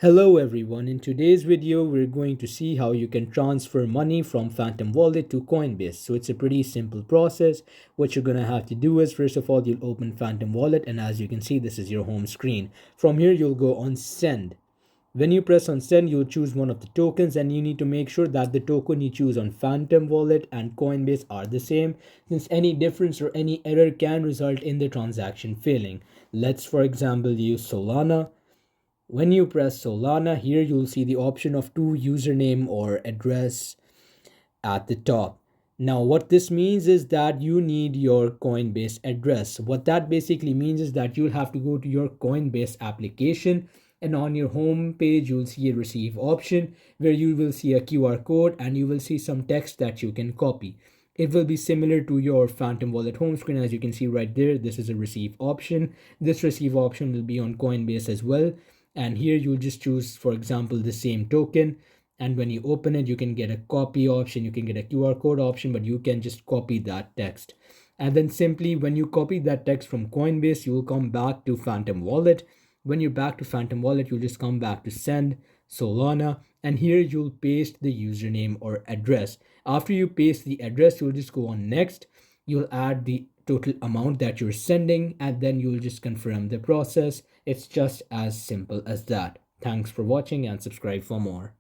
Hello everyone, in today's video we're going to see how you can transfer money from Phantom Wallet to Coinbase. So it's a pretty simple process. What you're going to have to do is first of all you'll open Phantom Wallet, and as you can see this is your home screen. From here you'll go on send. When you press on send, you'll choose one of the tokens, and you need to make sure that the token you choose on Phantom Wallet and Coinbase are the same, since any difference or any error can result in the transaction failing. Let's for example use Solana. When you press Solana, here you'll see the option of to username or address at the top. Now, what this means is that you need your Coinbase address. What that basically means is that you'll have to go to your Coinbase application, and on your home page, you'll see a receive option where you will see a QR code and you will see some text that you can copy. It will be similar to your Phantom Wallet home screen. As you can see right there, this is a receive option. This receive option will be on Coinbase as well. And here you'll just choose, for example, the same token. And when you open it, you can get a copy option, you can get a QR code option, but you can just copy that text. And then simply when you copy that text from Coinbase, you will come back to Phantom Wallet. When you're back to Phantom Wallet, you'll just come back to send Solana, and here you'll paste the username or address. After you paste the address, you'll just go on next. You'll add the total amount that you're sending, and then you'll just confirm the process. It's just as simple as that. Thanks for watching and subscribe for more.